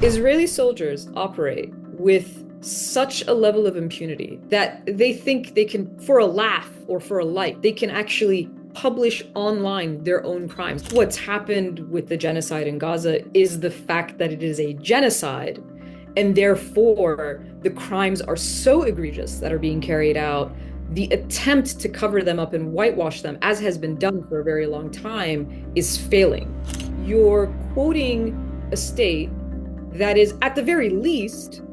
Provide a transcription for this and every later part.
Israeli soldiers operate with such a level of impunity that they think they can, for a laugh or for a light, they can actually publish online their own crimes. What's happened with the genocide in Gaza is the fact that it is a genocide, and therefore the crimes are so egregious that are being carried out. The attempt to cover them up and whitewash them, as has been done for a very long time, is failing. You're quoting a state that is, at the very least,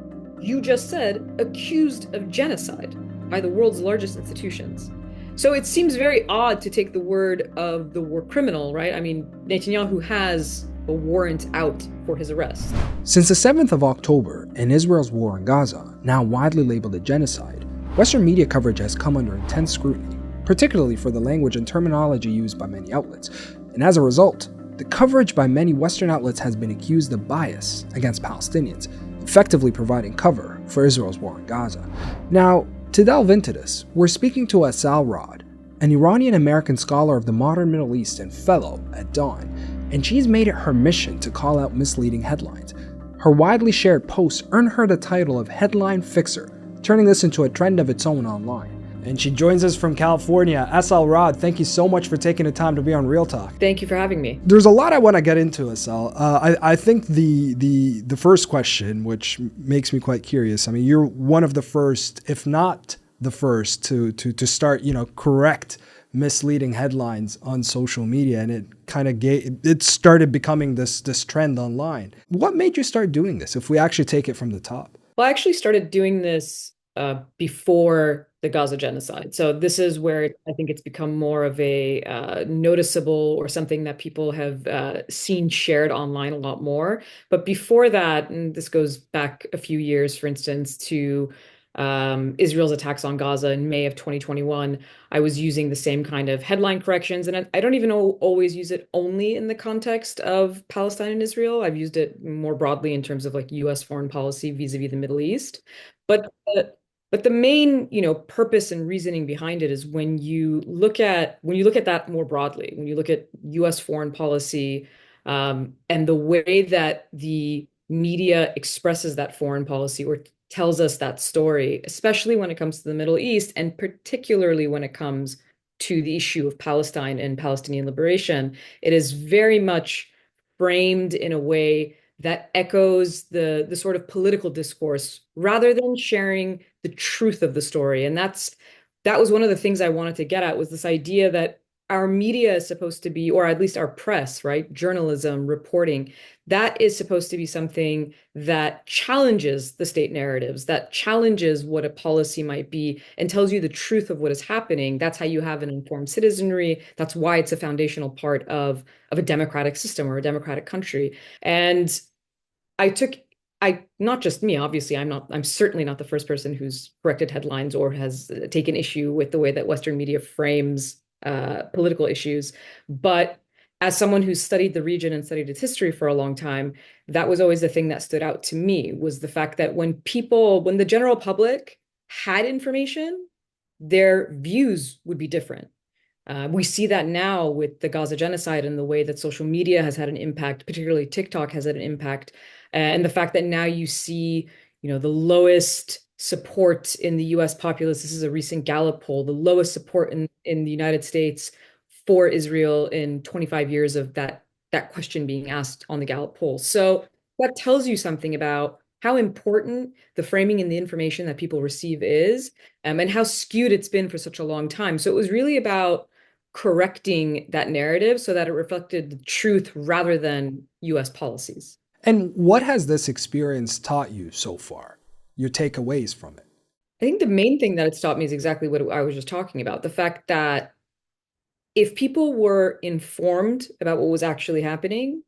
you just said, accused of genocide by the world's largest institutions. So it seems very odd to take the word of the war criminal, right? I mean, Netanyahu has a warrant out for his arrest. Since the 7th of October and Israel's war on Gaza, now widely labeled a genocide, Western media coverage has come under intense scrutiny, particularly for the language and terminology used by many outlets. And as a result, the coverage by many Western outlets has been accused of bias against Palestinians, effectively providing cover for Israel's war on Gaza. Now, to delve into this, we're speaking to Assal Rad, an Iranian-American scholar of the modern Middle East and fellow at Dawn, and she's made it her mission to call out misleading headlines. Her widely shared posts earned her the title of Headline Fixer, turning this into a trend of its own online. And she joins us from California. Assal Rad, thank you so much for taking the time to be on Real Talk. Thank you for having me. There's a lot I want to get into, Assal. I think the first question, which makes me quite curious, I mean, you're one of the first, if not the first, to start, correct misleading headlines on social media, and it started becoming this trend online. What made you start doing this, if we actually take it from the top? Well, I actually started doing this before the Gaza genocide. So this is where I think it's become more of a noticeable, or something that people have seen shared online a lot more. But before that, and this goes back a few years, for instance, to Israel's attacks on Gaza in May of 2021, I was using the same kind of headline corrections. And I don't even always use it only in the context of Palestine and Israel. I've used it more broadly in terms of like US foreign policy vis-a-vis the Middle East. But but the main, purpose and reasoning behind it is when you look at that more broadly, when you look at US foreign policy, and the way that the media expresses that foreign policy or tells us that story, especially when it comes to the Middle East, and particularly when it comes to the issue of Palestine and Palestinian liberation, it is very much framed in a way that echoes the sort of political discourse rather than sharing the truth of the story. And that was one of the things I wanted to get at, was this idea that our media is supposed to be, or at least our press, right? Journalism, reporting, that is supposed to be something that challenges the state narratives, that challenges what a policy might be, and tells you the truth of what is happening. That's how you have an informed citizenry. That's why it's a foundational part of a democratic system or a democratic country. And I took not just me, obviously, I'm certainly not the first person who's corrected headlines or has taken issue with the way that Western media frames political issues. But as someone who's studied the region and studied its history for a long time, that was always the thing that stood out to me, was the fact that when the general public had information, their views would be different. We see that now with the Gaza genocide and the way that social media has had an impact, particularly TikTok has had an impact. And the fact that now you see, the lowest support in the US populace. This is a recent Gallup poll, the lowest support in the United States for Israel in 25 years of that question being asked on the Gallup poll. So that tells you something about how important the framing and the information that people receive is, and how skewed it's been for such a long time. So it was really about correcting that narrative so that it reflected the truth rather than US policies. And what has this experience taught you so far? Your takeaways from it? I think the main thing that it's taught me is exactly what I was just talking about. The fact that if people were informed about what was actually happening,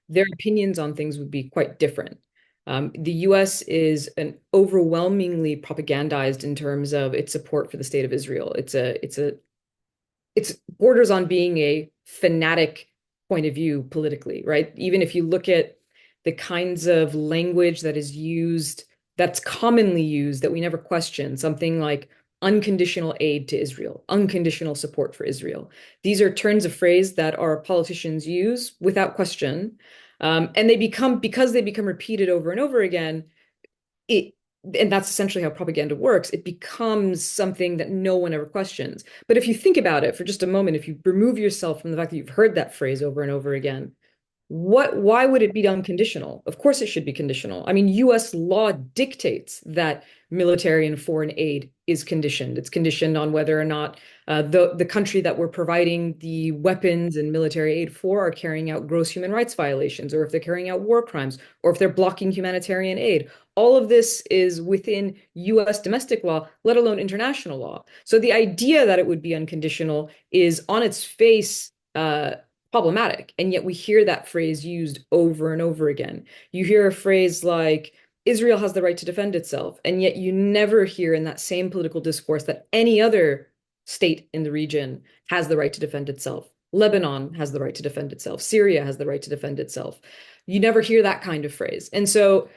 their opinions on things would be quite different. The US is an overwhelmingly propagandized in terms of its support for the state of Israel. It's borders on being a fanatic point of view politically, right? Even if you look at the kinds of language that is used, that's commonly used, that we never question, something like unconditional aid to Israel, unconditional support for Israel. These are turns of phrase that our politicians use without question. And they become, because they become repeated over and over again, it, and that's essentially how propaganda works, it becomes something that no one ever questions. But if you think about it for just a moment, if you remove yourself from the fact that you've heard that phrase over and over again, why would it be unconditional? Of course it should be conditional. I mean, US law dictates that military and foreign aid is conditioned. It's conditioned on whether or not the country that we're providing the weapons and military aid for are carrying out gross human rights violations, or if they're carrying out war crimes, or if they're blocking humanitarian aid. All of this is within US domestic law, let alone international law. So the idea that it would be unconditional is on its face problematic. And yet we hear that phrase used over and over again. You hear a phrase like, Israel has the right to defend itself. And yet you never hear in that same political discourse that any other state in the region has the right to defend itself. Lebanon has the right to defend itself. Syria has the right to defend itself. You never hear that kind of phrase. And so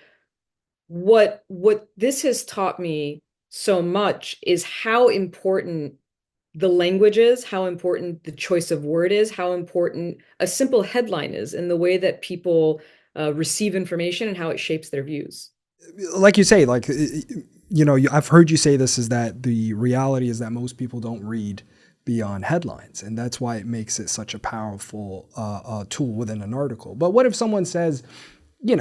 what this has taught me so much is how important the language is, how important the choice of word is, how important a simple headline is in the way that people receive information and how it shapes their views. Like you say, like, I've heard you say this, is that the reality is that most people don't read beyond headlines, and that's why it makes it such a powerful tool within an article. But what if someone says, if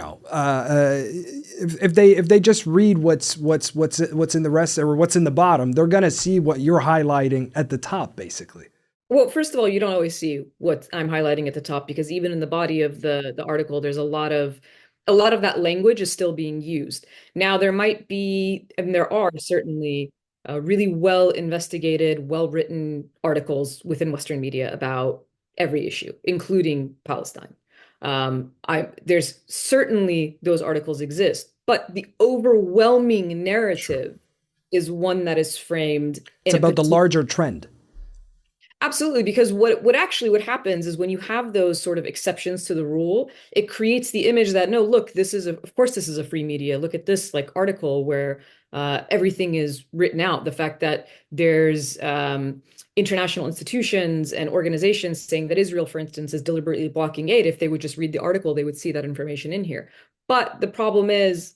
they just read what's in the rest, or what's in the bottom, they're gonna see what you're highlighting at the top, basically. Well, first of all, you don't always see what I'm highlighting at the top, because even in the body of the article, there's a lot of that language is still being used. Now, there might be, and there are certainly really well investigated, well written articles within Western media about every issue, including Palestine. There's certainly those articles exist, but the overwhelming Sure. narrative is one that is framed It's in a about the particular. larger trend. Absolutely, because what happens is when you have those sort of exceptions to the rule, it creates the image that, no, look, of course this is a free media. Look at this like article where everything is written out. The fact that there's international institutions and organizations saying that Israel, for instance, is deliberately blocking aid. If they would just read the article, they would see that information in here. But the problem is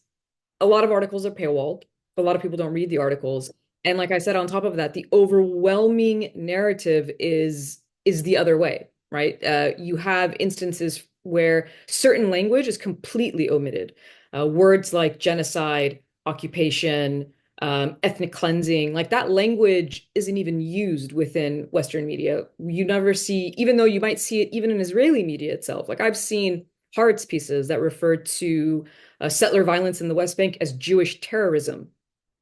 a lot of articles are paywalled. A lot of people don't read the articles. And like I said, on top of that, the overwhelming narrative is the other way, right? You have instances where certain language is completely omitted. Words like genocide, occupation, ethnic cleansing, like that language isn't even used within Western media. You never see, even though you might see it even in Israeli media itself. Like I've seen Haaretz pieces that refer to settler violence in the West Bank as Jewish terrorism.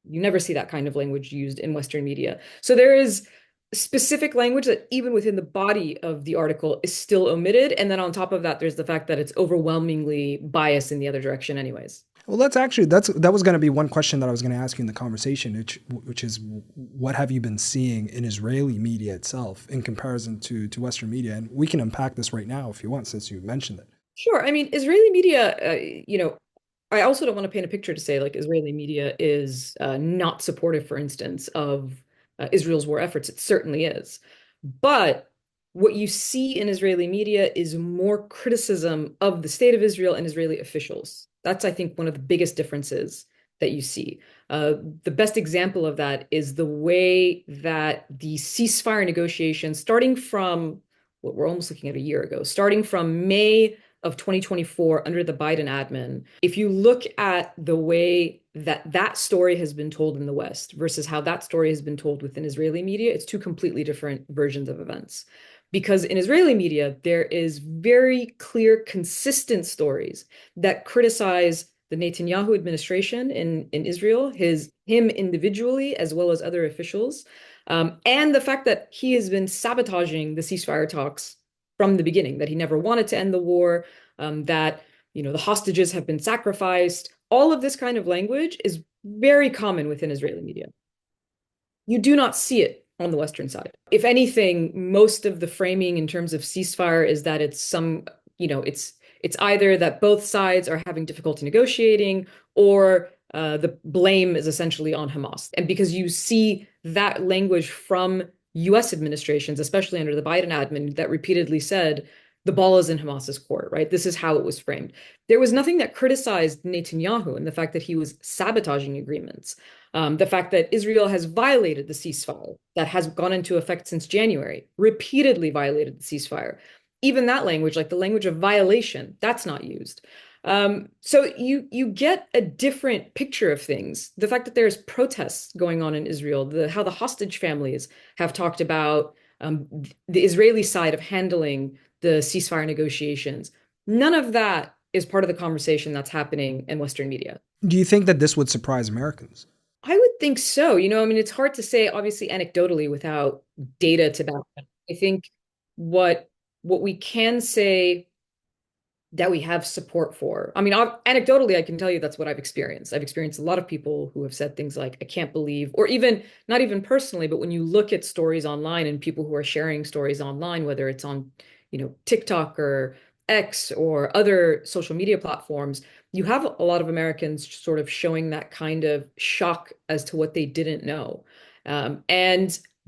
You never see that kind of language used in Western media. So there is specific language that even within the body of the article is still omitted. And then on top of that, there's the fact that it's overwhelmingly biased in the other direction anyways. Well, that was going to be one question that I was going to ask you in the conversation, which is, what have you been seeing in Israeli media itself in comparison to Western media? And we can unpack this right now if you want, since you mentioned it. Sure. I mean, Israeli media, I also don't want to paint a picture to say like Israeli media is not supportive, for instance, of Israel's war efforts. It certainly is. But what you see in Israeli media is more criticism of the state of Israel and Israeli officials. That's, I think, one of the biggest differences that you see. The best example of that is the way that the ceasefire negotiations, starting from what we're almost looking at a year ago, starting from May of 2024 under the Biden admin, if you look at the way that that story has been told in the West versus how that story has been told within Israeli media, it's two completely different versions of events. Because in Israeli media, there is very clear, consistent stories that criticize the Netanyahu administration in Israel, him individually, as well as other officials, and the fact that he has been sabotaging the ceasefire talks from the beginning, that he never wanted to end the war, that the hostages have been sacrificed. All of this kind of language is very common within Israeli media. You do not see it on the Western side. If anything, most of the framing in terms of ceasefire is that it's either that both sides are having difficulty negotiating, or the blame is essentially on Hamas. And because you see that language from US administrations, especially under the Biden admin, that repeatedly said, the ball is in Hamas's court, right? This is how it was framed. There was nothing that criticized Netanyahu and the fact that he was sabotaging agreements. The fact that Israel has violated the ceasefire that has gone into effect since January, repeatedly violated the ceasefire. Even that language, like the language of violation, that's not used. So you get a different picture of things. The fact that there's protests going on in Israel, how the hostage families have talked about the Israeli side of handling the ceasefire negotiations. None of that is part of the conversation that's happening in Western media. Do you think that this would surprise Americans? I would think so. I mean, it's hard to say, obviously, anecdotally without data to back it. I think what what we can say that we have support for. I mean, anecdotally, I can tell you that's what I've experienced. I've experienced a lot of people who have said things like, I can't believe, or even not even personally, but when you look at stories online and people who are sharing stories online, whether it's on, TikTok or X or other social media platforms, you have a lot of Americans sort of showing that kind of shock as to what they didn't know.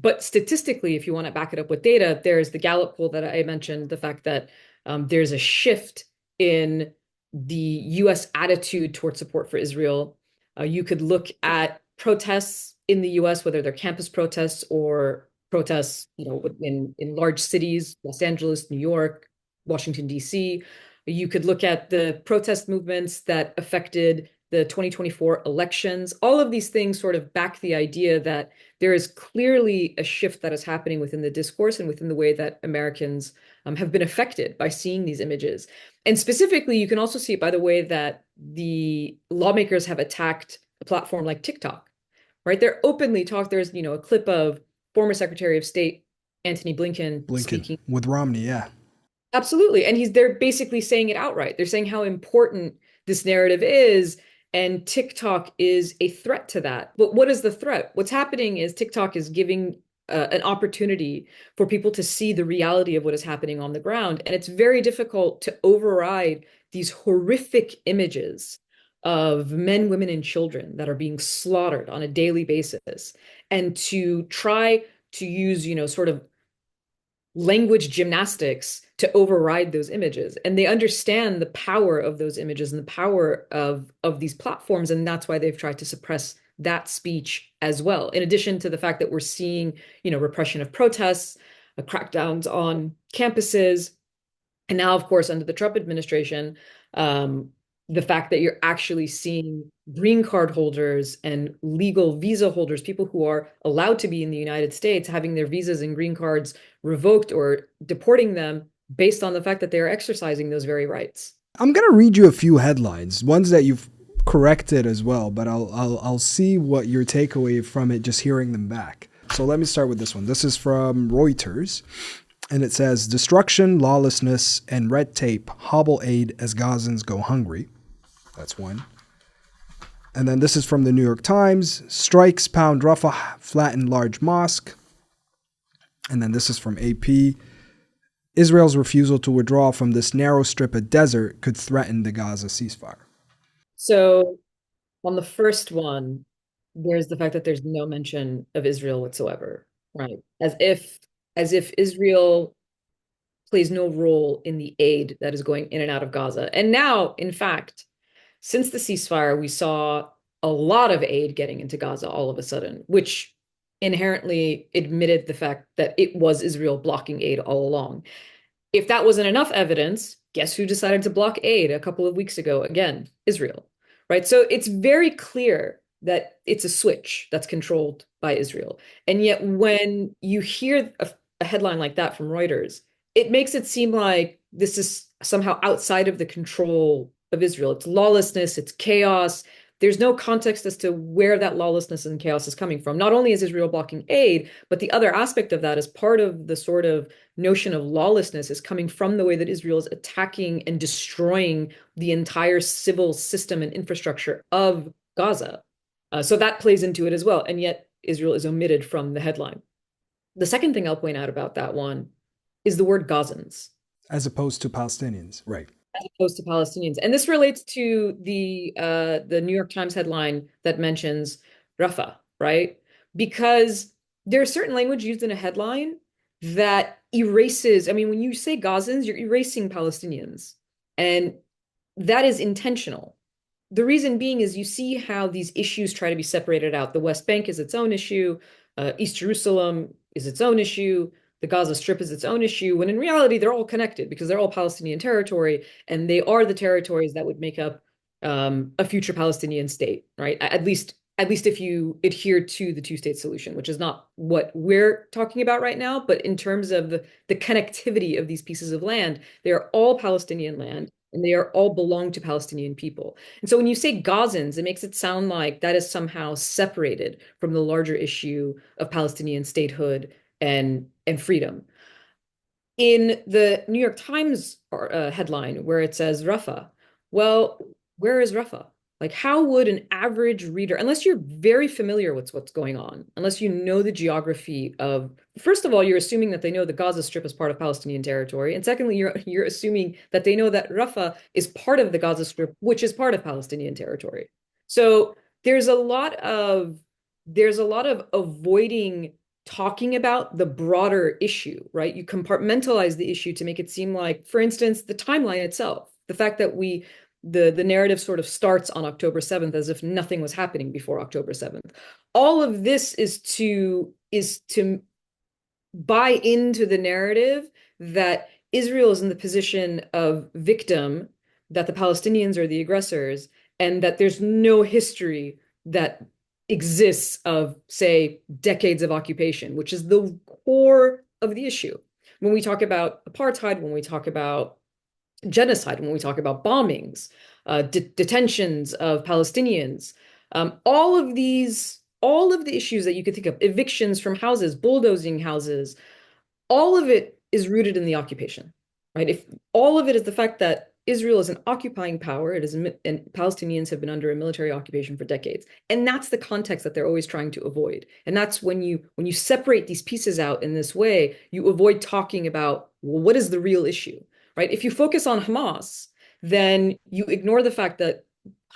But statistically, if you want to back it up with data, there's the Gallup poll that I mentioned, the fact that there's a shift in the US attitude towards support for Israel. You could look at protests in the US, whether they're campus protests or protests, in large cities, Los Angeles, New York, Washington, D.C. You could look at the protest movements that affected the 2024 elections. All of these things sort of back the idea that there is clearly a shift that is happening within the discourse and within the way that Americans have been affected by seeing these images. And specifically, you can also see it by the way that the lawmakers have attacked a platform like TikTok, right? They're openly talk. There's, a clip of former Secretary of State Antony Blinken Blinken speaking. with Romney, yeah. Absolutely. And they're basically saying it outright. They're saying how important this narrative is, and TikTok is a threat to that. But what is the threat? What's happening is TikTok is giving an opportunity for people to see the reality of what is happening on the ground. And it's very difficult to override these horrific images of men, women, and children that are being slaughtered on a daily basis, and to try to use, sort of language gymnastics to override those images. And they understand the power of those images and the power of these platforms, and that's why they've tried to suppress that speech as well. In addition to the fact that we're seeing, repression of protests, crackdowns on campuses, and now, of course, under the Trump administration, the fact that you're actually seeing green card holders and legal visa holders, people who are allowed to be in the United States, having their visas and green cards revoked or deporting them based on the fact that they are exercising those very rights. I'm gonna read you a few headlines, ones that you've corrected as well, but I'll see what your takeaway from it just hearing them back. So let me start with this one. This is from Reuters. And it says, destruction, lawlessness, and red tape hobble aid as Gazans go hungry. That's one. And then this is from the New York Times. Strikes pound Rafah, flatten large mosque. And then this is from AP. Israel's refusal to withdraw from this narrow strip of desert could threaten the Gaza ceasefire. So on the first one, there's the fact that there's no mention of Israel whatsoever, right? As if Israel plays no role in the aid that is going in and out of Gaza. And now, in fact, since the ceasefire, we saw a lot of aid getting into Gaza all of a sudden, which inherently admitted the fact that it was Israel blocking aid all along. If that wasn't enough evidence, guess who decided to block aid a couple of weeks ago? Again, Israel, right? So it's very clear that it's a switch that's controlled by Israel. And yet when you hear a headline like that from Reuters, it makes it seem like this is somehow outside of the control of Israel. It's lawlessness, it's chaos. There's no context as to where that lawlessness and chaos is coming from. Not only is Israel blocking aid, but the other aspect of that is part of the sort of notion of lawlessness is coming from the way that Israel is attacking and destroying the entire civil system and infrastructure of Gaza. So that plays into it as well. And yet Israel is omitted from the headline. The second thing I'll point out about that one is the word Gazans. As opposed to Palestinians, right? As opposed to Palestinians. And this relates to the New York Times headline that mentions Rafah, right? Because there's certain language used in a headline that erases, I mean, when you say Gazans, you're erasing Palestinians. And that is intentional. The reason being is you see how these issues try to be separated out. The West Bank is its own issue, East Jerusalem is its own issue, the Gaza Strip is its own issue, when in reality, they're all connected because they're all Palestinian territory, and they are the territories that would make up a future Palestinian state, right? At least if you adhere to the two-state solution, which is not what we're talking about right now, but in terms of the connectivity of these pieces of land, they are all Palestinian land and they are all belong to Palestinian people. And so when you say Gazans, it makes it sound like that is somehow separated from the larger issue of Palestinian statehood and freedom. In the New York Times headline where it says Rafah, well, where is Rafah? Like, how would an average reader, unless you're very familiar with what's going on, unless you know the geography of, first of all, you're assuming that they know the Gaza Strip is part of Palestinian territory, and secondly, you're assuming that they know that Rafah is part of the Gaza Strip, which is part of Palestinian territory. So there's a lot of there's a lot of avoiding talking about the broader issue, right? You compartmentalize the issue to make it seem like, for instance, the timeline itself, the fact that the narrative sort of starts on October 7th as if nothing was happening before October 7th. All of this is to buy into the narrative that Israel is in the position of victim, that the Palestinians are the aggressors, and that there's no history that exists of, say, decades of occupation, which is the core of the issue. When we talk about apartheid, when we talk about genocide, when we talk about bombings, detentions of Palestinians, all of the issues that you could think of, evictions from houses, bulldozing houses, all of it is rooted in the occupation, right? If all of it is the fact that Israel is an occupying power, and Palestinians have been under a military occupation for decades, and that's the context that they're always trying to avoid. And that's when you separate these pieces out in this way, you avoid talking about, well, what is the real issue, right? If you focus on Hamas, then you ignore the fact that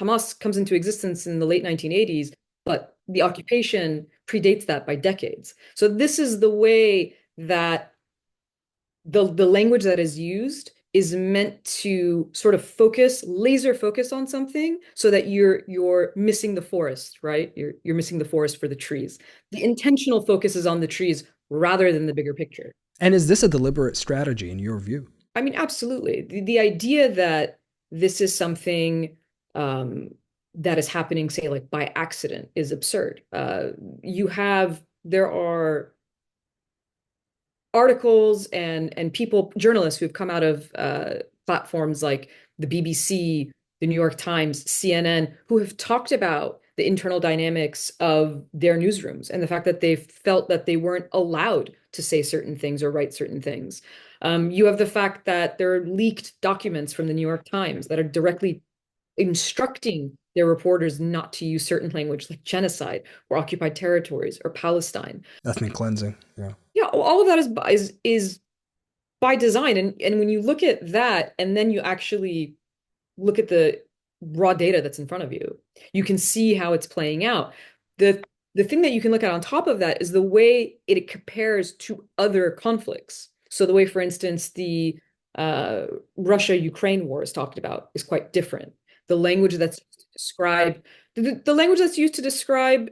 Hamas comes into existence in the late 1980s, but the occupation predates that by decades. So this is the way that the language that is used is meant to sort of laser focus on something so that you're missing the forest, right? You're missing the forest for the trees. The intentional focus is on the trees rather than the bigger picture. And is this a deliberate strategy in your view? I mean, absolutely. The idea that this is something that is happening, say, like by accident, is absurd. There are articles and journalists who've come out of platforms like the BBC, the New York Times, CNN, who have talked about the internal dynamics of their newsrooms and the fact that they felt that they weren't allowed to say certain things or write certain things. You have the fact that there are leaked documents from the New York Times that are directly instructing their reporters not to use certain language like genocide or occupied territories or Palestine. Ethnic cleansing. Yeah. Yeah, all of that is by design. And when you look at that and then you actually look at the raw data that's in front of you, you can see how it's playing out. The thing that you can look at on top of that is the way it compares to other conflicts. So the way, for instance, the Russia-Ukraine war is talked about is quite different. The language that's described, the language that's used to describe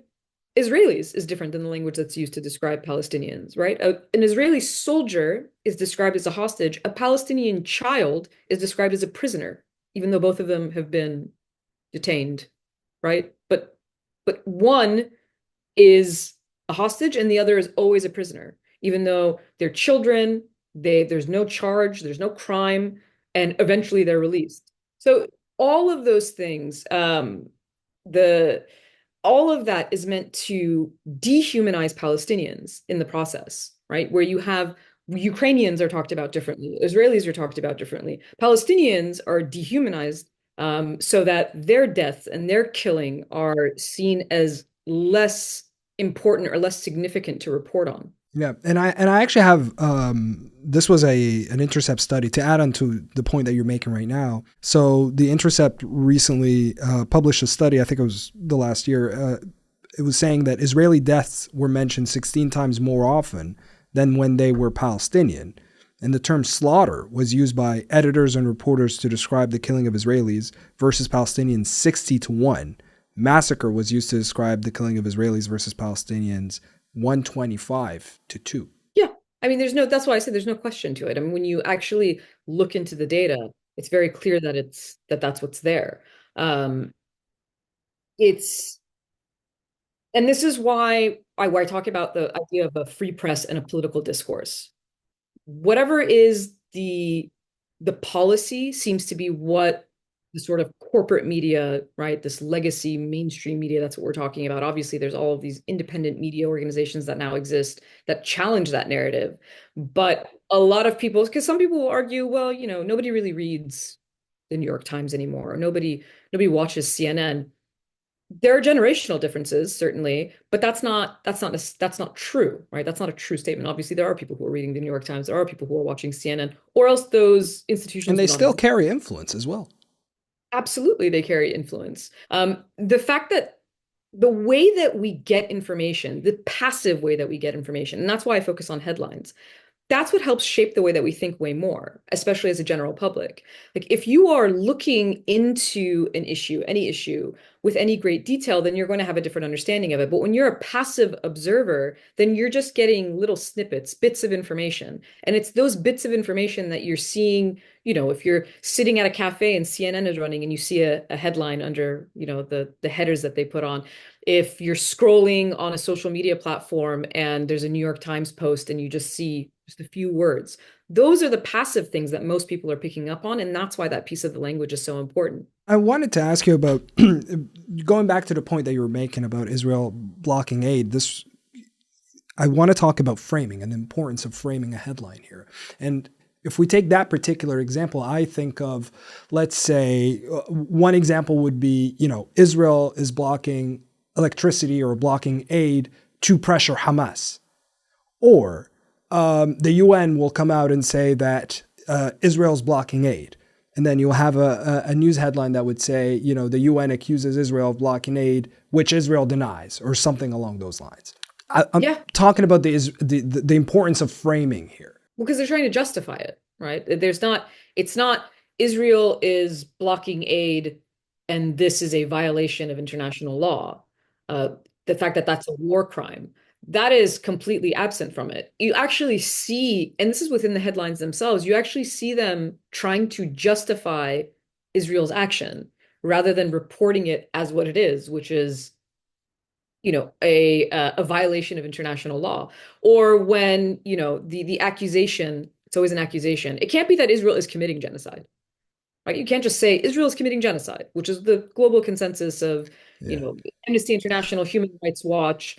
Israelis is different than the language that's used to describe Palestinians, right? An Israeli soldier is described as a hostage. A Palestinian child is described as a prisoner, even though both of them have been detained, right? But one is a hostage and the other is always a prisoner, even though they're children, there's no charge, there's no crime, and eventually they're released. So all of those things, the all of that is meant to dehumanize Palestinians in the process, right? Where you have Ukrainians are talked about differently, Israelis are talked about differently, Palestinians are dehumanized so that their deaths and their killing are seen as less important or less significant to report on. Yeah, and I actually have this was an Intercept study to add on to the point that you're making right now. So the Intercept recently published a study, I think it was the last year. It was saying that Israeli deaths were mentioned 16 times more often than when they were Palestinian. And the term slaughter was used by editors and reporters to describe the killing of Israelis versus Palestinians 60-1. Massacre was used to describe the killing of Israelis versus Palestinians 125-2. Yeah. I mean, that's why I said there's no question to it. I mean, when you actually look into the data, it's very clear that that's what's there. Um, it's, and this is why I talk about the idea of a free press and a political discourse. Whatever is the policy seems to be what the sort of corporate media, right? This legacy mainstream media, that's what we're talking about. Obviously, there's all of these independent media organizations that now exist that challenge that narrative. But a lot of people, because some people will argue, well, nobody really reads the New York Times anymore, or nobody watches CNN. There are generational differences, certainly, but that's not true, right? That's not a true statement. Obviously, there are people who are reading the New York Times, there are people who are watching CNN, or else those And institutions they would not still exist. carry influence as well. Absolutely, they carry influence. The fact that the way that we get information, the passive way that we get information, and that's why I focus on headlines, that's what helps shape the way that we think way more, especially as a general public. Like if you are looking into an issue, any issue, with any great detail, then you're going to have a different understanding of it. But when you're a passive observer, then you're just getting little snippets, bits of information. And it's those bits of information that you're seeing, if you're sitting at a cafe and CNN is running and you see a headline under, the headers that they put on. If you're scrolling on a social media platform and there's a New York Times post and you just see just a few words, those are the passive things that most people are picking up on. And that's why that piece of the language is so important. I wanted to ask you about going back to the point that you were making about Israel blocking aid. I want to talk about framing and the importance of framing a headline here. And if we take that particular example, I think of, let's say, one example would be, Israel is blocking electricity or blocking aid to pressure Hamas. Or the UN will come out and say that Israel's blocking aid. And then you'll have a news headline that would say, the UN accuses Israel of blocking aid, which Israel denies, or something along those lines. I'm talking about the importance of framing here. Well, because they're trying to justify it, right? It's not Israel is blocking aid and this is a violation of international law. The fact that that's a war crime, that is completely absent from it. You actually see, and this is within the headlines themselves, you actually see them trying to justify Israel's action rather than reporting it as what it is, which is, a violation of international law. Or when, the accusation, it's always an accusation. It can't be that Israel is committing genocide. Right? You can't just say Israel is committing genocide, which is the global consensus of, Amnesty International, Human Rights Watch,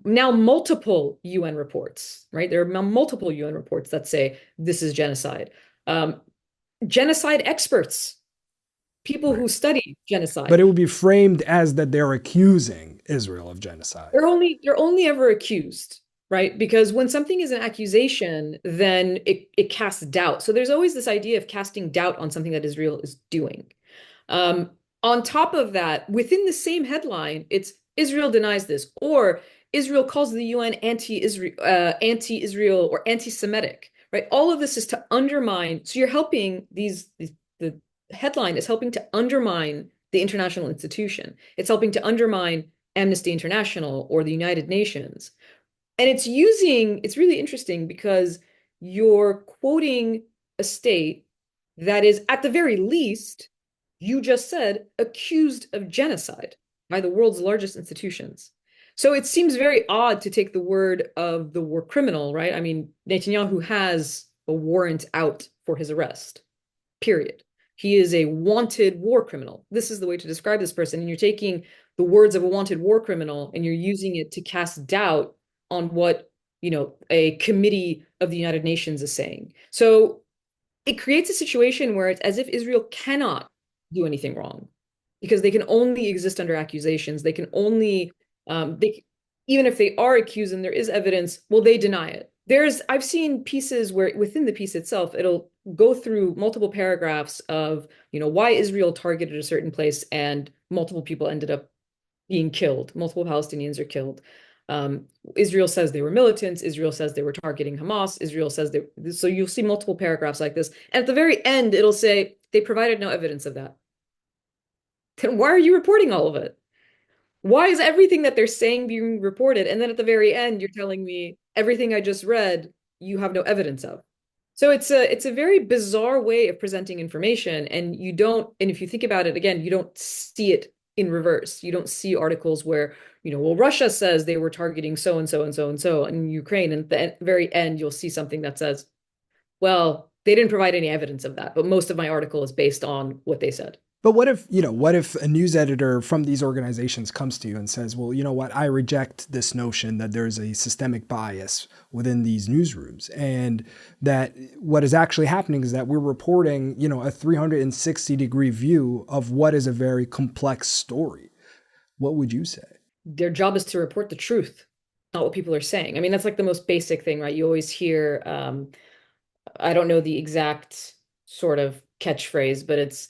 now multiple UN reports, right? There are multiple UN reports that say this is genocide. Genocide experts, people who study genocide. But it would be framed as that they're accusing Israel of genocide. They're only ever accused, right? Because when something is an accusation, then it casts doubt. So there's always this idea of casting doubt on something that Israel is doing. On top of that, within the same headline, it's Israel denies this, or Israel calls the UN anti-Israel or anti-Semitic, right? All of this is to undermine. So you're helping the headline is helping to undermine the international institution. It's helping to undermine Amnesty International or the United Nations. And it's really interesting because you're quoting a state that is, at the very least, you just said, accused of genocide by the world's largest institutions. So it seems very odd to take the word of the war criminal, right? I mean, Netanyahu has a warrant out for his arrest, period. He is a wanted war criminal. This is the way to describe this person. And you're taking the words of a wanted war criminal and you're using it to cast doubt on what, a committee of the United Nations is saying. So it creates a situation where it's as if Israel cannot do anything wrong because they can only exist under accusations. They can only, even if they are accused and there is evidence, well, they deny it. I've seen pieces where within the piece itself, it'll go through multiple paragraphs of, why Israel targeted a certain place and multiple people ended up being killed. Multiple Palestinians are killed. Um, Israel says they were militants. Israel says they were targeting Hamas. Israel says they. So you'll see multiple paragraphs like this, and at the very end, it'll say they provided no evidence of that. Then why are you reporting all of it? Why is everything that they're saying being reported? And then at the very end, you're telling me everything I just read, you have no evidence of. So it's a very bizarre way of presenting information, and you don't, and if you think about it again, you don't see it in reverse. You don't see articles where, well, Russia says they were targeting so and so and so and so in Ukraine, and at the very end, you'll see something that says, well, they didn't provide any evidence of that, but most of my article is based on what they said. But what if a news editor from these organizations comes to you and says, well, you know what, I reject this notion that there's a systemic bias within these newsrooms, and that what is actually happening is that we're reporting, a 360-degree view of what is a very complex story. What would you say? Their job is to report the truth, not what people are saying. I mean, that's like the most basic thing, right? You always hear, I don't know the exact sort of catchphrase, but it's,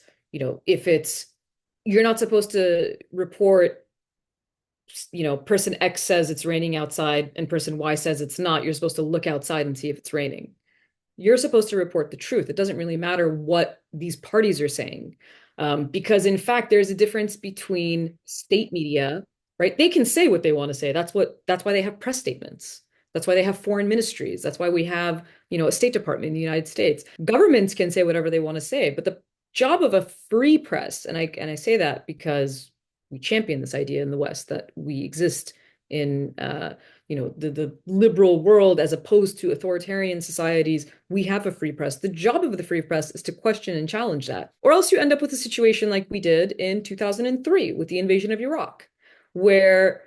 if it's, you're not supposed to report, person X says it's raining outside and person Y says it's not. You're supposed to look outside and see if it's raining. You're supposed to report the truth. It doesn't really matter what these parties are saying. Because in fact, there's a difference between state media, right? They can say what they want to say. That's why they have press statements. That's why they have foreign ministries. That's why we have, a State Department in the United States. Governments can say whatever they want to say, but the job of a free press, and I say that because we champion this idea in the West that we exist in the liberal world as opposed to authoritarian societies. We have a free press. The job of the free press is to question and challenge that, or else you end up with a situation like we did in 2003 with the invasion of Iraq, where,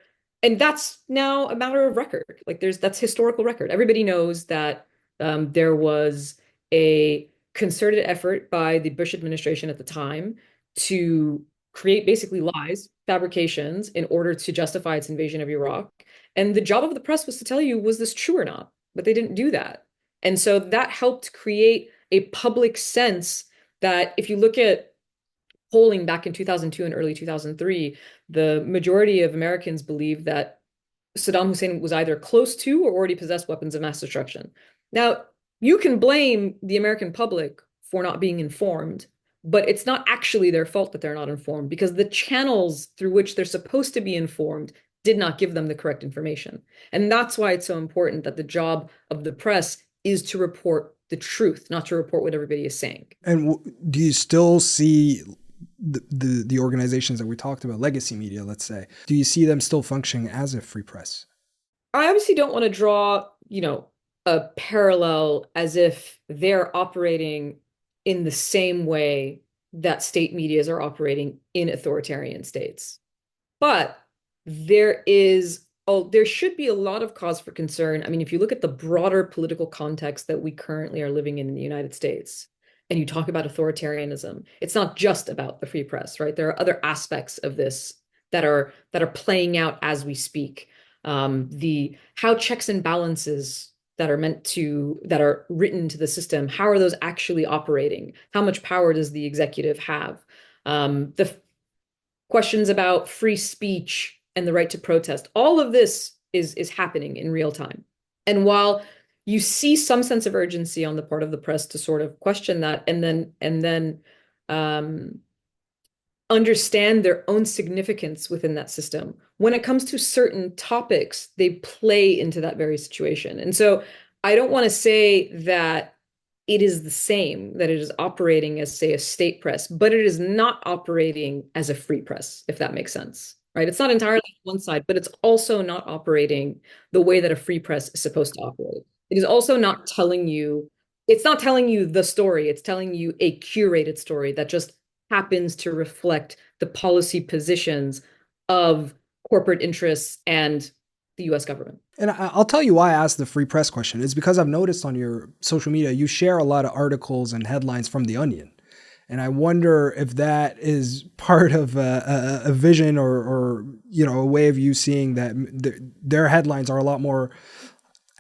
and that's now a matter of record. Like that's historical record. Everybody knows that there was a concerted effort by the Bush administration at the time to create basically lies, fabrications in order to justify its invasion of Iraq. And the job of the press was to tell you, was this true or not? But they didn't do that. And so that helped create a public sense that if you look at polling back in 2002 and early 2003, the majority of Americans believed that Saddam Hussein was either close to or already possessed weapons of mass destruction. Now, you can blame the American public for not being informed, but it's not actually their fault that they're not informed because the channels through which they're supposed to be informed did not give them the correct information. And that's why it's so important that the job of the press is to report the truth, not to report what everybody is saying. And do you still see the organizations that we talked about, legacy media, let's say, do you see them still functioning as a free press? I obviously don't want to draw, a parallel as if they're operating in the same way that state medias are operating in authoritarian states. But there should be a lot of cause for concern. I mean, if you look at the broader political context that we currently are living in the United States, and you talk about authoritarianism, it's not just about the free press, right? There are other aspects of this that are playing out as we speak. The how checks and balances that are written to the system, how are those actually operating? How much power does the executive have? The questions about free speech and the right to protest, all of this is happening in real time. And while you see some sense of urgency on the part of the press to sort of question that and then understand their own significance within that system. When it comes to certain topics, they play into that very situation. And so I don't want to say that it is the same, that it is operating as, say, a state press, but it is not operating as a free press, if that makes sense, right? It's not entirely on one side, but it's also not operating the way that a free press is supposed to operate. It is also not telling you, it's not telling you the story, it's telling you a curated story that just happens to reflect the policy positions of corporate interests and the US government. And I'll tell you why I asked the free press question. It's because I've noticed on your social media, you share a lot of articles and headlines from The Onion. And I wonder if that is part of a vision or a way of you seeing that their headlines are a lot more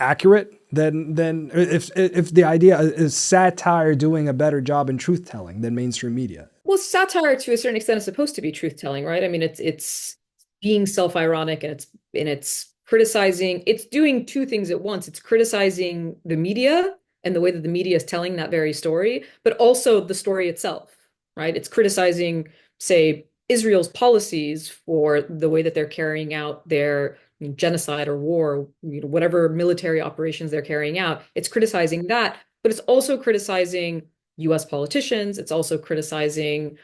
accurate than if the idea is satire doing a better job in truth telling than mainstream media. Well, satire to a certain extent is supposed to be truth telling, right? I mean, it's being self-ironic and it's criticizing, it's doing two things at once. It's criticizing the media and the way that the media is telling that very story, but also the story itself, right? It's criticizing, say, Israel's policies for the way that they're carrying out their genocide or war, whatever military operations they're carrying out. It's criticizing that, but it's also criticizing US politicians. It's also criticizing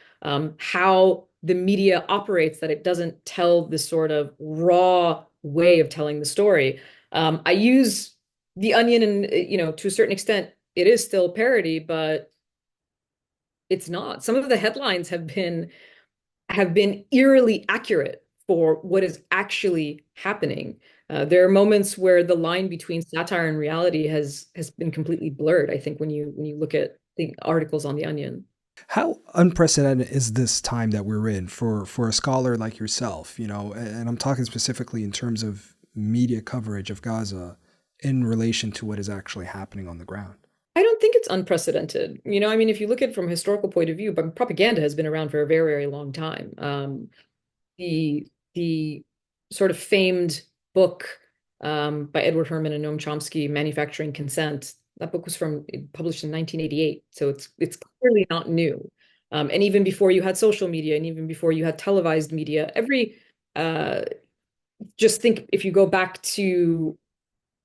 how the media operates, that it doesn't tell this sort of raw way of telling the story. I use The Onion, and to a certain extent, it is still parody, but it's not. Some of the headlines have been eerily accurate for what is actually happening. There are moments where the line between satire and reality has been completely blurred, I think, when you look at the articles on The Onion. How unprecedented is this time that we're in for a scholar like yourself, and I'm talking specifically in terms of media coverage of Gaza in relation to what is actually happening on the ground? I don't think it's unprecedented. I mean, if you look at it from a historical point of view, but propaganda has been around for a very, very long time. The sort of famed book by Edward Herman and Noam Chomsky, Manufacturing Consent. That book was published in 1988, so it's clearly not new. And even before you had social media, and even before you had televised media, uh, just think if you go back to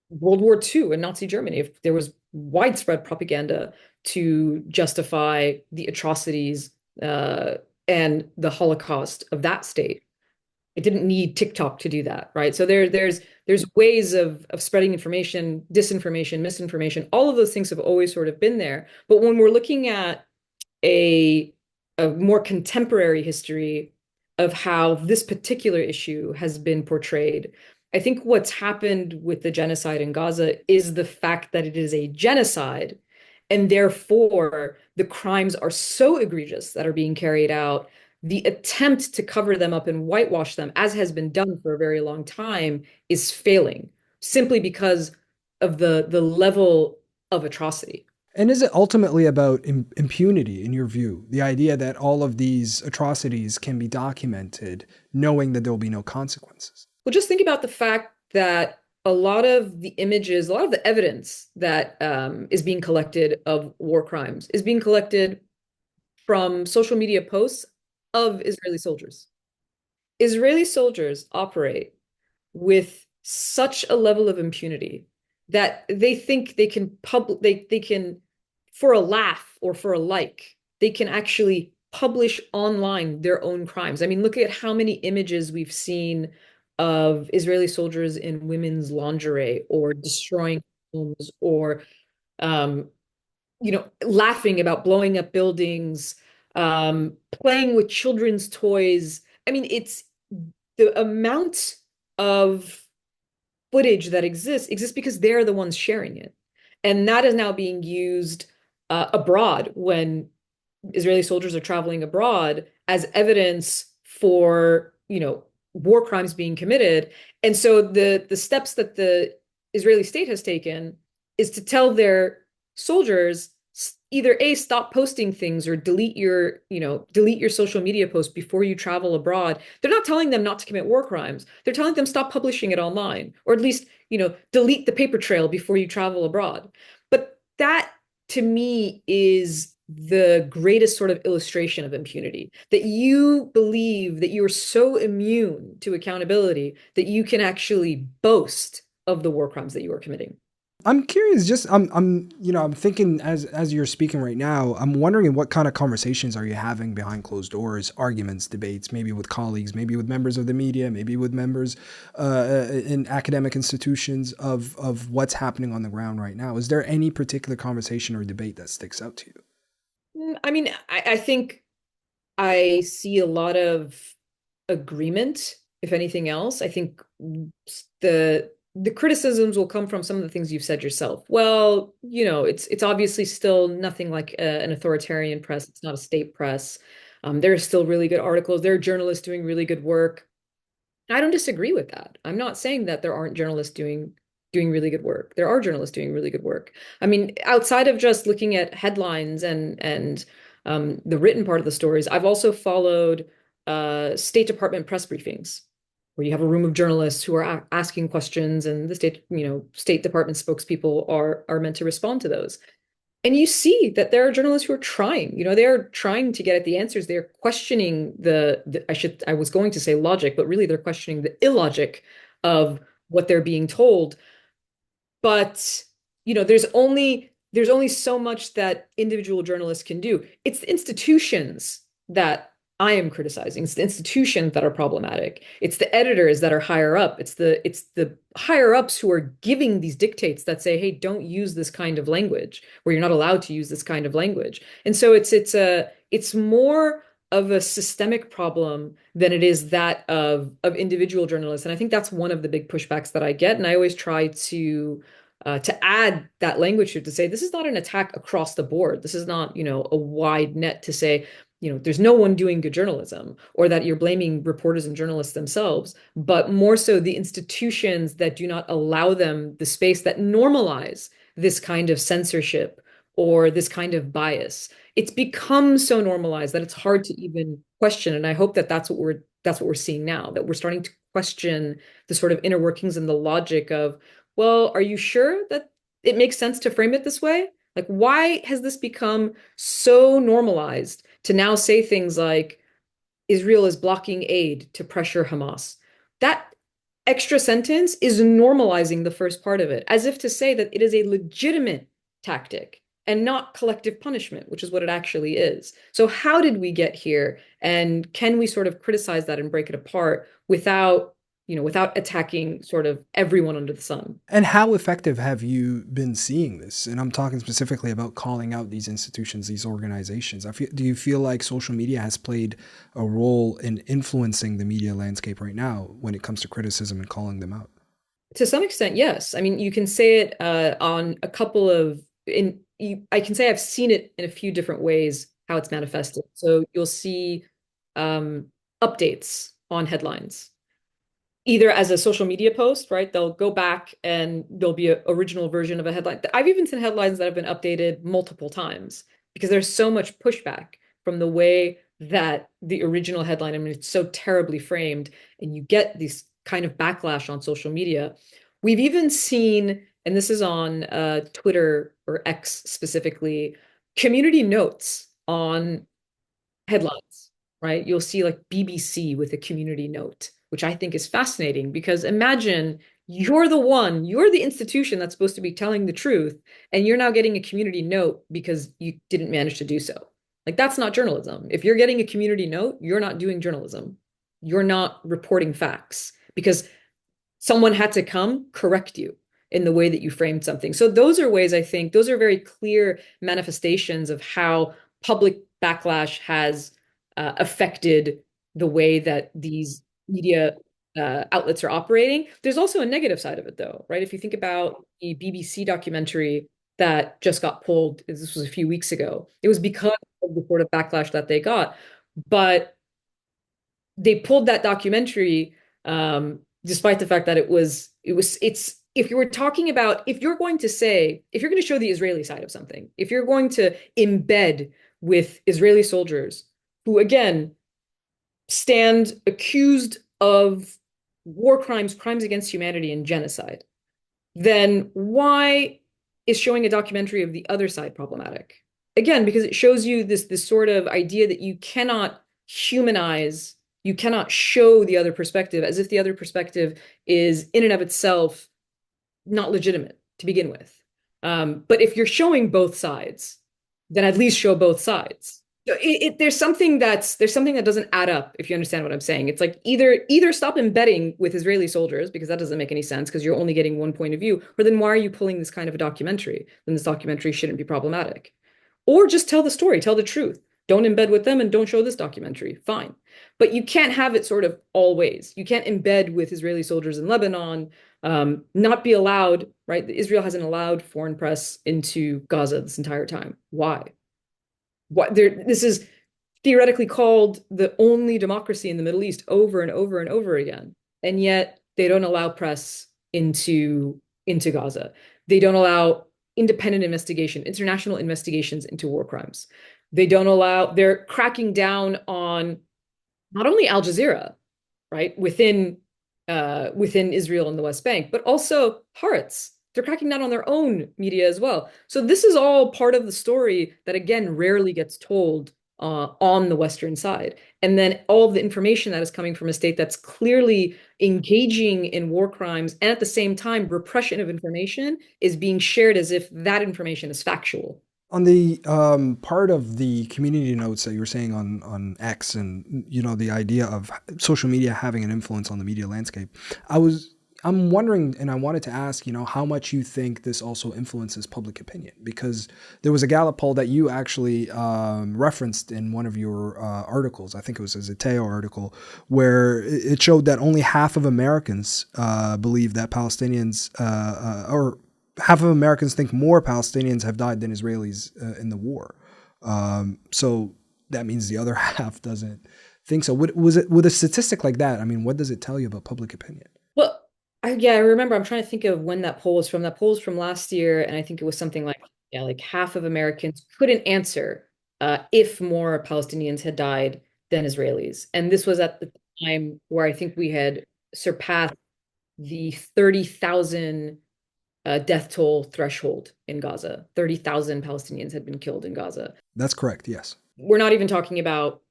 World War II and Nazi Germany, if there was widespread propaganda to justify the atrocities and the Holocaust of that state. It didn't need TikTok to do that, right? So there's ways of spreading information, disinformation, misinformation. All of those things have always sort of been there. But when we're looking at a a more contemporary history of how this particular issue has been portrayed, I think what's happened with the genocide in Gaza is the fact that it is a genocide, and therefore the crimes are so egregious that are being carried out. The attempt to cover them up and whitewash them, as has been done for a very long time, is failing simply because of the level of atrocity. And is it ultimately about impunity, in your view? The idea that all of these atrocities can be documented, knowing that there will be no consequences? Well, just think about the fact that a lot of the images, a lot of the evidence that is being collected of war crimes is being collected from social media posts of Israeli soldiers. Israeli soldiers operate with such a level of impunity that they think they can, for a laugh or for a like, they can actually publish online their own crimes. I mean, look at how many images we've seen of Israeli soldiers in women's lingerie, or destroying homes, or um, laughing about blowing up buildings, playing with children's toys. I mean, it's the amount of footage that exists because they're the ones sharing it. And that is now being used abroad when Israeli soldiers are traveling abroad as evidence for, war crimes being committed. And so the steps that the Israeli state has taken is to tell their soldiers either A, stop posting things, or delete your social media posts before you travel abroad. They're not telling them not to commit war crimes. They're telling them stop publishing it online, or at least, delete the paper trail before you travel abroad. But that, to me, is the greatest sort of illustration of impunity, that you believe that you are so immune to accountability that you can actually boast of the war crimes that you are committing. I'm curious. I'm thinking as you're speaking right now. I'm wondering what kind of conversations are you having behind closed doors, arguments, debates, maybe with colleagues, maybe with members of the media, maybe with members in academic institutions of what's happening on the ground right now. Is there any particular conversation or debate that sticks out to you? I mean, I think I see a lot of agreement, if anything else. I think the criticisms will come from some of the things you've said yourself. Well, it's obviously still nothing like an authoritarian press. It's not a state press. There are still really good articles. There are journalists doing really good work. I don't disagree with that. I'm not saying that there aren't journalists doing really good work. There are journalists doing really good work. I mean, outside of just looking at headlines and the written part of the stories, I've also followed State Department press briefings. where you have a room of journalists who are asking questions, and the State Department spokespeople are meant to respond to those. And you see that there are journalists who are trying, they're trying to get at the answers. They're questioning I was going to say logic, but really they're questioning the illogic of what they're being told. But, there's only so much that individual journalists can do. It's the institutions that I am criticizing. It's the institutions that are problematic. It's the editors that are higher up. It's the higher ups who are giving these dictates that say, hey, don't use this kind of language, where you're not allowed to use this kind of language. And so it's more of a systemic problem than it is that of individual journalists. And I think that's one of the big pushbacks that I get. And I always try to add that language to say this is not an attack across the board. This is not, a wide net to say, there's no one doing good journalism, or that you're blaming reporters and journalists themselves, but more so the institutions that do not allow them the space, that normalize this kind of censorship or this kind of bias. It's become so normalized that it's hard to even question. And I hope that that's what we're seeing now, that we're starting to question the sort of inner workings and the logic of, well, are you sure that it makes sense to frame it this way? Like, why has this become so normalized to now say things like Israel is blocking aid to pressure Hamas? That extra sentence is normalizing the first part of it, as if to say that it is a legitimate tactic and not collective punishment, which is what it actually is. So, how did we get here? And can we sort of criticize that and break it apart without attacking sort of everyone under the sun? And how effective have you been seeing this? And I'm talking specifically about calling out these institutions, these organizations. Do you feel like social media has played a role in influencing the media landscape right now when it comes to criticism and calling them out? To some extent, yes. I mean, you can say it on a couple of I can say I've seen it in a few different ways how it's manifested. So you'll see um, updates on headlines, either as a social media post, right? They'll go back and there'll be an original version of a headline. I've even seen headlines that have been updated multiple times because there's so much pushback from the way that the original headline, I mean, it's so terribly framed, and you get this kind of backlash on social media. We've even seen, and this is on Twitter or X specifically, community notes on headlines, right? You'll see like BBC with a community note, which I think is fascinating because imagine you're the institution that's supposed to be telling the truth, and you're now getting a community note because you didn't manage to do so. Like, that's not journalism. If you're getting a community note, you're not doing journalism. You're not reporting facts because someone had to come correct you in the way that you framed something. So those are ways, I think, those are very clear manifestations of how public backlash has affected the way that these media outlets are operating. There's also a negative side of it, though, right? If you think about the BBC documentary that just got pulled, this was a few weeks ago, it was because of the sort of backlash that they got. But they pulled that documentary despite the fact that it's if you were talking about, if you're going to say, if you're going to show the Israeli side of something, if you're going to embed with Israeli soldiers who, again, stand accused of war crimes, crimes against humanity, and genocide, then why is showing a documentary of the other side problematic? Again, because it shows you this sort of idea that you cannot humanize, you cannot show the other perspective as if the other perspective is in and of itself not legitimate to begin with. But if you're showing both sides, then at least show both sides. There's something that doesn't add up, if you understand what I'm saying. It's like either stop embedding with Israeli soldiers, because that doesn't make any sense because you're only getting one point of view, or then why are you pulling this kind of a documentary? Then this documentary shouldn't be problematic. Or just tell the story, tell the truth. Don't embed with them and don't show this documentary. Fine. But you can't have it sort of all ways. You can't embed with Israeli soldiers in Lebanon, not be allowed, right? Israel hasn't allowed foreign press into Gaza this entire time. Why? This is theoretically called the only democracy in the Middle East over and over and over again. And yet they don't allow press into Gaza. They don't allow independent investigation, international investigations into war crimes. They're cracking down on not only Al Jazeera, right, within within Israel and the West Bank, but also Haaretz. They're cracking down on their own media as well. So this is all part of the story that, again, rarely gets told on the Western side. And then all the information that is coming from a state that's clearly engaging in war crimes and at the same time, repression of information is being shared as if that information is factual. On the part of the community notes that you were saying on X, and the idea of social media having an influence on the media landscape, I'm wondering, and I wanted to ask, how much you think this also influences public opinion, because there was a Gallup poll that you actually referenced in one of your articles. I think it was a Zeteo article, where it showed that only half of Americans believe that Palestinians or half of Americans think more Palestinians have died than Israelis in the war. So that means the other half doesn't think so. With a statistic like that, I mean, what does it tell you about public opinion? Well, yeah, I remember. I'm trying to think of when that poll was from. That poll was from last year, and I think it was something like, yeah, like half of Americans couldn't answer if more Palestinians had died than Israelis. And this was at the time where I think we had surpassed the 30,000 death toll threshold in Gaza. 30,000 Palestinians had been killed in Gaza. That's correct. Yes. We're not even talking about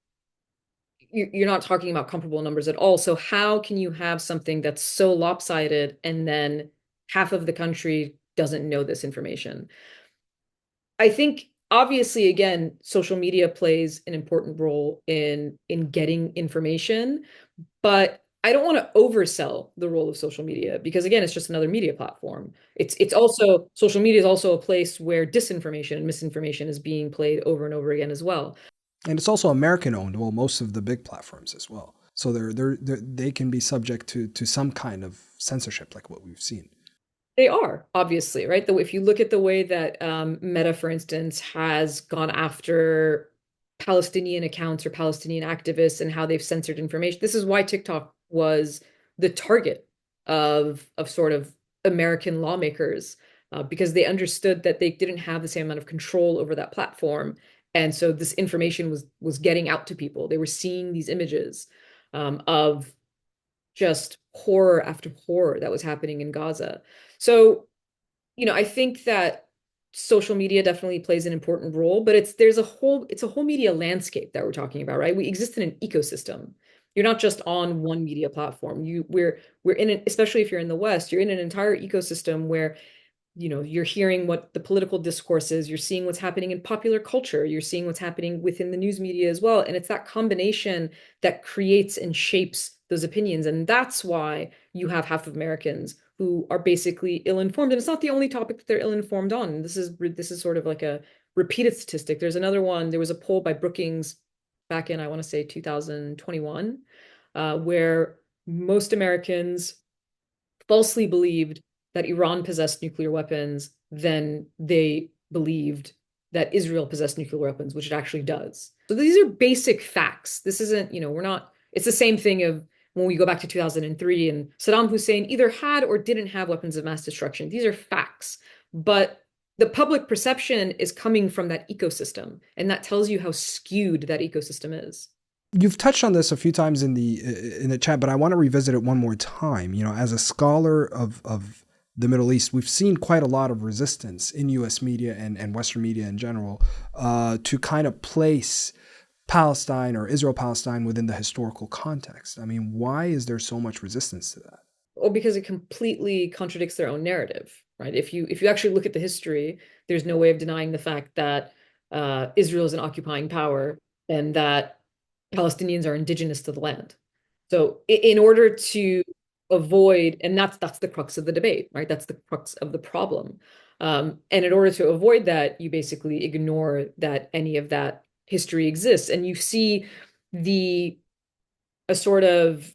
you're not talking about comparable numbers at all. So how can you have something that's so lopsided and then half of the country doesn't know this information? I think obviously again, social media plays an important role in getting information, but I don't want to oversell the role of social media because again, it's just another media platform. It's also social media is also a place where disinformation and misinformation is being played over and over again as well. And it's also American owned. Well, most of the big platforms as well. So they can be subject to some kind of censorship, like what we've seen. They are, obviously, right? Though if you look at the way that Meta, for instance, has gone after Palestinian accounts or Palestinian activists and how they've censored information, this is why TikTok was the target of sort of American lawmakers because they understood that they didn't have the same amount of control over that platform, and so this information was getting out to people. They were seeing these images of just horror after horror that was happening in Gaza. So, I think that social media definitely plays an important role, but it's a whole media landscape that we're talking about, right? We exist in an ecosystem. You're not just on one media platform. We're in it, especially if you're in the West, you're in an entire ecosystem where you're hearing what the political discourse is, you're seeing what's happening in popular culture, you're seeing what's happening within the news media as well. And it's that combination that creates and shapes those opinions. And that's why you have half of Americans who are basically ill-informed. And it's not the only topic that they're ill-informed on. This is sort of like a repeated statistic. There's another one. There was a poll by Brookings back in, I want to say 2021, where most Americans falsely believed that Iran possessed nuclear weapons than they believed that Israel possessed nuclear weapons, which it actually does. So these are basic facts. This isn't, we're not, it's the same thing of when we go back to 2003 and Saddam Hussein either had or didn't have weapons of mass destruction. These are facts. But the public perception is coming from that ecosystem. And that tells you how skewed that ecosystem is. You've touched on this a few times in the chat, but I want to revisit it one more time. As a scholar of the Middle East, we've seen quite a lot of resistance in U.S. media and Western media in general to kind of place Palestine or Israel-Palestine within the historical context. I mean, why is there so much resistance to that? Well, because it completely contradicts their own narrative, right? If you actually look at the history, there's no way of denying the fact that Israel is an occupying power and that Palestinians are indigenous to the land. So in order to avoid, and that's the crux of the debate, right? That's the crux of the problem. And in order to avoid that, you basically ignore that any of that history exists. And you see a sort of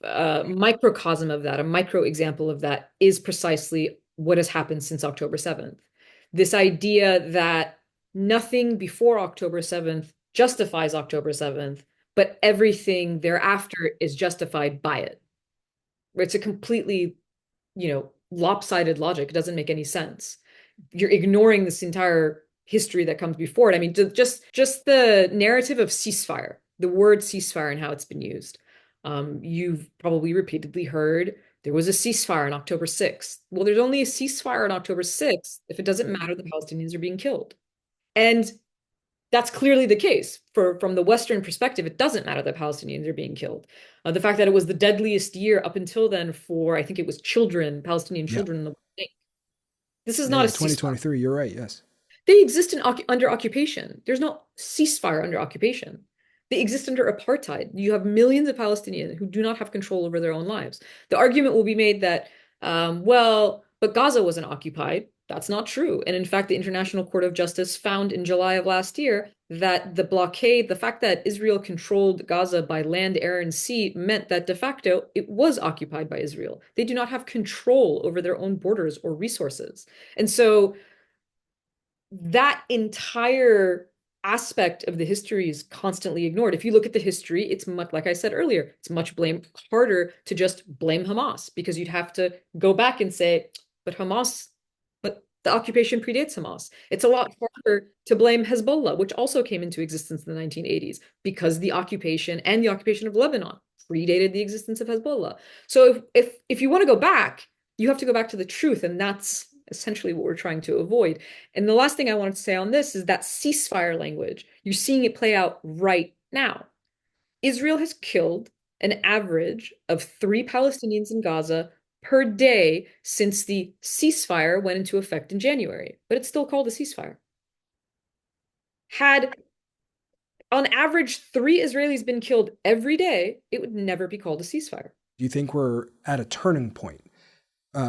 microcosm of that, a micro example of that is precisely what has happened since October 7th. This idea that nothing before October 7th justifies October 7th, but everything thereafter is justified by it. It's a completely, lopsided logic. It doesn't make any sense. You're ignoring this entire history that comes before it. I mean, just the narrative of ceasefire, the word ceasefire and how it's been used. You've probably repeatedly heard there was a ceasefire on October 6th. Well, there's only a ceasefire on October 6th if it doesn't matter the Palestinians are being killed. And that's clearly the case. From the Western perspective, it doesn't matter that Palestinians are being killed. The fact that it was the deadliest year up until then for, I think it was children, Palestinian Yeah. children in the West Bank. This is Yeah, not a yeah, ceasefire. 2023, you're right, yes. They exist under occupation. There's no ceasefire under occupation. They exist under apartheid. You have millions of Palestinians who do not have control over their own lives. The argument will be made that, well, but Gaza wasn't occupied. That's not true. And in fact, the International Court of Justice found in July of last year that the blockade, the fact that Israel controlled Gaza by land, air, and sea, meant that de facto it was occupied by Israel. They do not have control over their own borders or resources. And so that entire aspect of the history is constantly ignored. If you look at the history, it's much, like I said earlier, it's much harder to just blame Hamas because you'd have to go back and say, but the occupation predates Hamas. It's a lot harder to blame Hezbollah, which also came into existence in the 1980s because the occupation and the occupation of Lebanon predated the existence of Hezbollah. So if you want to go back, you have to go back to the truth, and that's essentially what we're trying to avoid. And the last thing I wanted to say on this is that ceasefire language. You're seeing it play out right now. Israel has killed an average of 3 Palestinians in Gaza per day since the ceasefire went into effect in January, but it's still called a ceasefire. Had on average 3 Israelis been killed every day, it would never be called a ceasefire. Do you think we're at a turning point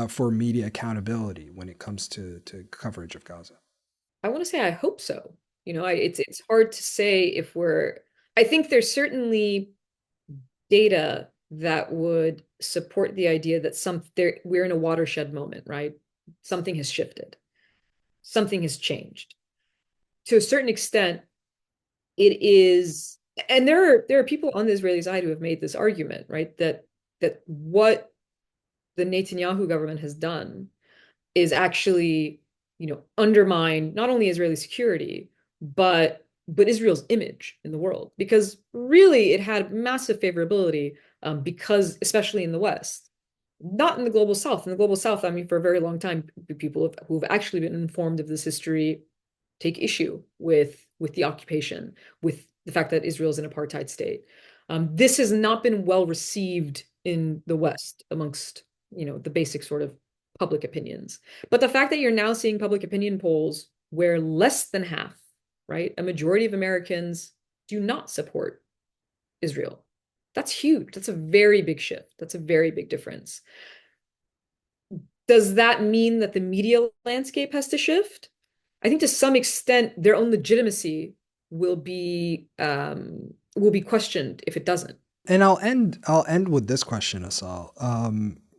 for media accountability when it comes to coverage of Gaza? I want to say I hope so. It's hard to say if we're. I think there's certainly data that would support the idea that we're in a watershed moment, right? Something has shifted, something has changed. To a certain extent, it is, and there are people on the Israeli side who have made this argument, right? That what the Netanyahu government has done is actually, undermine not only Israeli security, but Israel's image in the world. Because really, it had massive favorability because, especially in the West, not in the global South. In the global South, I mean, for a very long time, people who've actually been informed of this history take issue with the occupation, with the fact that Israel is an apartheid state. This has not been well received in the West amongst the basic sort of public opinions. But the fact that you're now seeing public opinion polls where less than half, right, a majority of Americans do not support Israel, that's huge. That's a very big shift. That's a very big difference. Does that mean that the media landscape has to shift? I think to some extent their own legitimacy will be questioned if it doesn't. And I'll end with this question, Assal.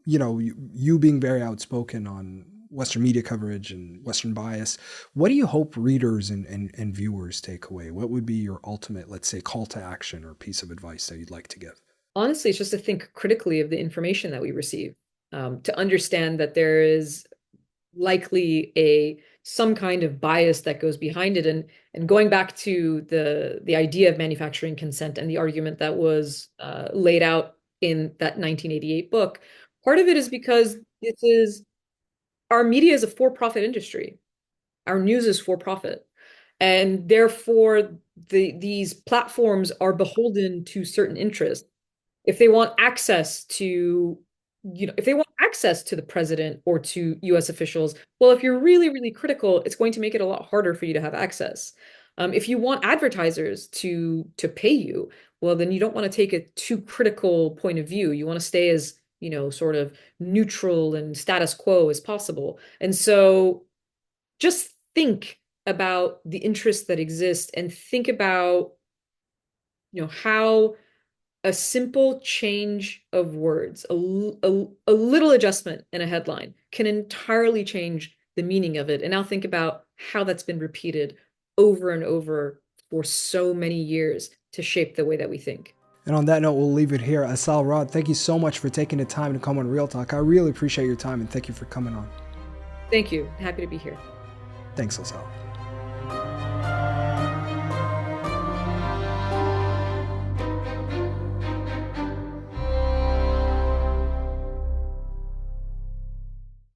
You being very outspoken on Western media coverage and Western bias, what do you hope readers and viewers take away? What would be your ultimate, let's say, call to action or piece of advice that you'd like to give? Honestly, it's just to think critically of the information that we receive, to understand that there is likely some kind of bias that goes behind it. And going back to the idea of manufacturing consent and the argument that was laid out in that 1988 book, part of it is because our media is a for-profit industry. Our news is for-profit. And therefore, these platforms are beholden to certain interests. If they want access to the president or to US officials, well, if you're really, really critical, it's going to make it a lot harder for you to have access. If you want advertisers to pay you, well, then you don't want to take a too critical point of view. You want to stay as, sort of neutral and status quo as possible. And so just think about the interests that exist and think about, how a simple change of words, a little adjustment in a headline can entirely change the meaning of it. And now think about how that's been repeated over and over for so many years to shape the way that we think. And on that note, we'll leave it here. Assal Rad, thank you so much for taking the time to come on Real Talk. I really appreciate your time and thank you for coming on. Thank you. Happy to be here. Thanks, Assal.